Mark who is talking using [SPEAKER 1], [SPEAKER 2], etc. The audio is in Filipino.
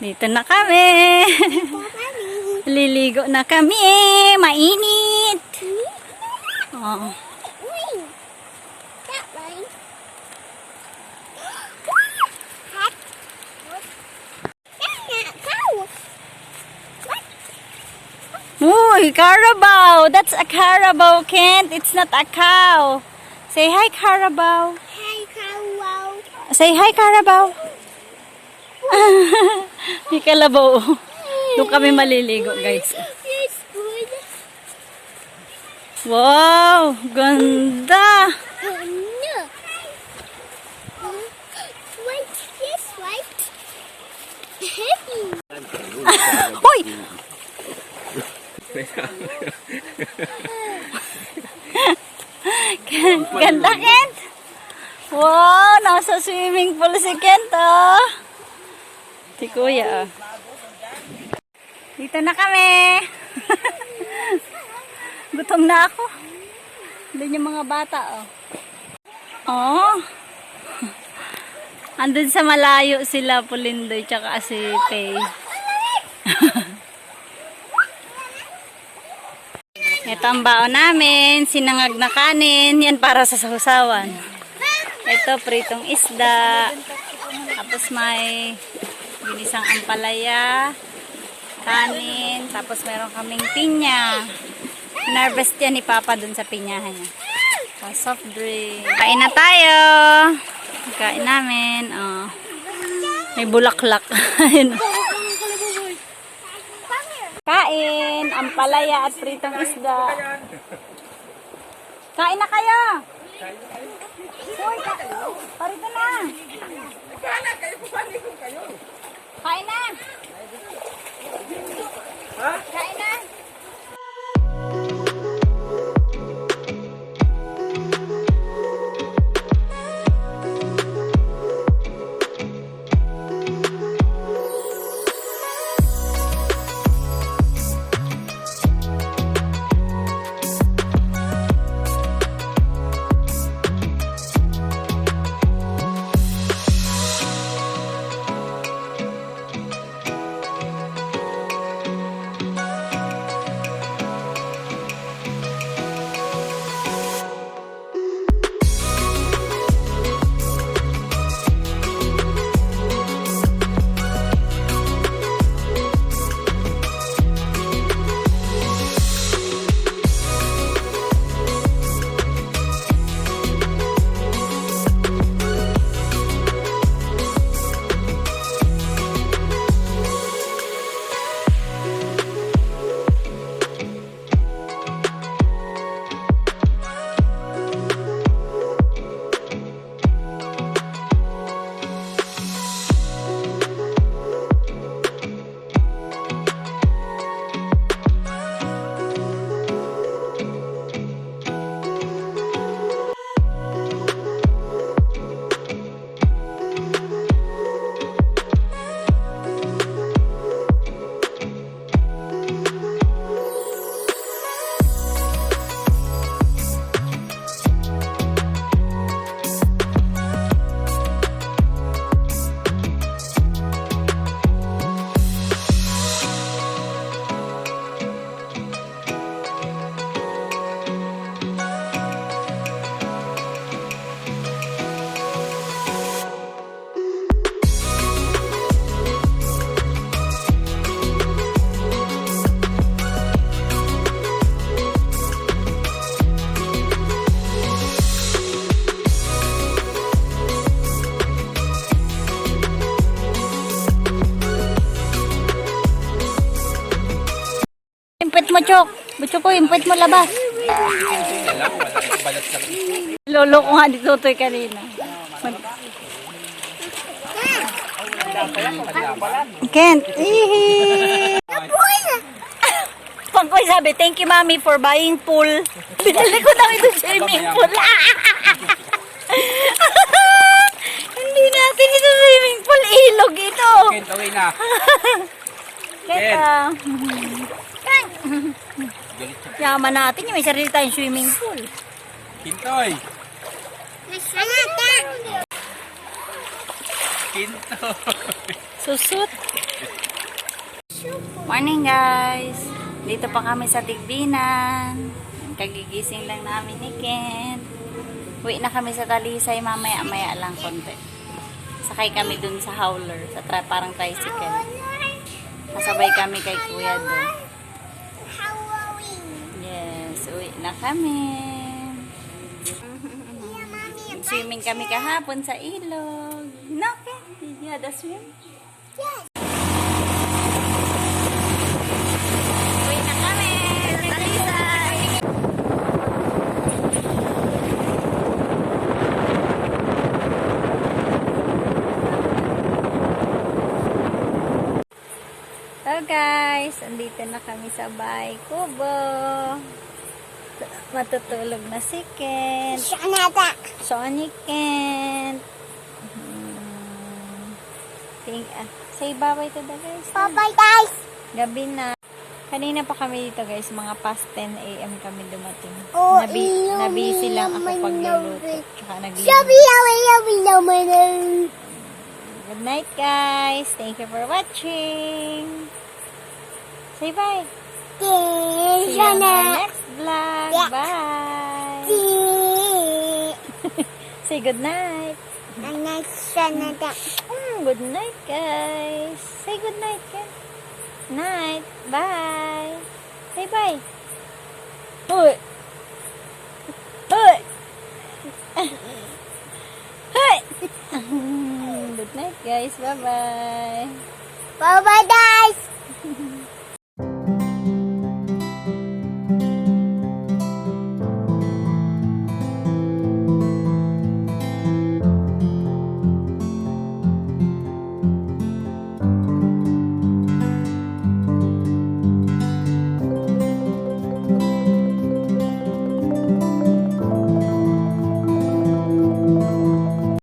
[SPEAKER 1] Dito na kami. Liligo na kami. Mainit. Oh. Uy, Carabao. That's a Carabao, Kent. It's not a cow. Say hi, Carabao.
[SPEAKER 2] Hi, Carabao.
[SPEAKER 1] Say hi, Carabao. May kalabaw. Doon kami maliligo, guys.
[SPEAKER 2] It's good.
[SPEAKER 1] Wow, ganda.
[SPEAKER 2] No. Wait, yes, right. Heavy.
[SPEAKER 1] Hoy! Ganda, Kent. Wow, nasa swimming pool si Kent, oh. Si Kuya, oh. Dito na kami. Gutom na ako. Doon yung mga bata, oh. Oh. Andun sa malayo sila, Pulindoy, tsaka si Pei. Ito ang baon namin, sinangag na kanin, yan para sa sahusawan. Ito, pritong isda. Tapos may ginisang ampalaya, kanin, tapos meron kaming pinya. Narvest yan ni Papa dun sa pinyahan niya. Soft drink. Kain na tayo. Kain namin. Oh. May bulaklak. Kain, ampalaya at pritong isda. Kain na kayo. Hoy, parito na. Kain na. Kain na. Impet mo, Chok. Butso ko, impet mo labas. Lolo ko nga dito to'y kanina. Kent. Pangkoy sabi, thank you, Mommy, for buying pool. Binili ko lang ito swimming pool. Hindi natin ito swimming pool. Ilog ito.
[SPEAKER 3] Kent, away na.
[SPEAKER 1] Kent, yaman natin yung may sarili tayong swimming pool.
[SPEAKER 3] Kintoy.
[SPEAKER 2] Masarap.
[SPEAKER 3] Kintoy.
[SPEAKER 1] Susut. Morning guys. Dito pa kami sa Tigbinan. Kagigising lang namin ni Ken. Uwi na kami sa Talisay mamaya-maya lang konti. Sakay kami dun sa howler, sa parang tricycle. Kasabay kami kay Kuya doon.
[SPEAKER 2] Halloween.
[SPEAKER 1] Yes, uwi na kami. Swimming kami kahapon sa ilog. No, Ken? Did you have a swim?
[SPEAKER 2] Yes.
[SPEAKER 1] Uwi na kami. Talisay. So guys, andito na kami sa bahay kubo. Matutulog na si Kent.
[SPEAKER 2] Canada.
[SPEAKER 1] Sonic Kent. Say bye-bye to the guys.
[SPEAKER 2] Bye-bye, guys.
[SPEAKER 1] Gabi na. Kanina pa kami dito guys, mga past 10 a.m. kami dumating.
[SPEAKER 2] Oh,
[SPEAKER 1] Nabisi lang ako
[SPEAKER 2] yummy,
[SPEAKER 1] pagluluto.
[SPEAKER 2] yummy.
[SPEAKER 1] Tsaka naglinis.
[SPEAKER 2] Yummy.
[SPEAKER 1] Good night guys. Thank you for watching. Say bye. See you on our next vlog.
[SPEAKER 2] Yeah.
[SPEAKER 1] Bye. Say good night.
[SPEAKER 2] Canada.
[SPEAKER 1] Good night, guys. Say good night, Ken. Night. Bye. Say bye. Hoy. Hoy. Hoy. Good night, guys. Bye-bye.
[SPEAKER 2] Bye-bye, guys.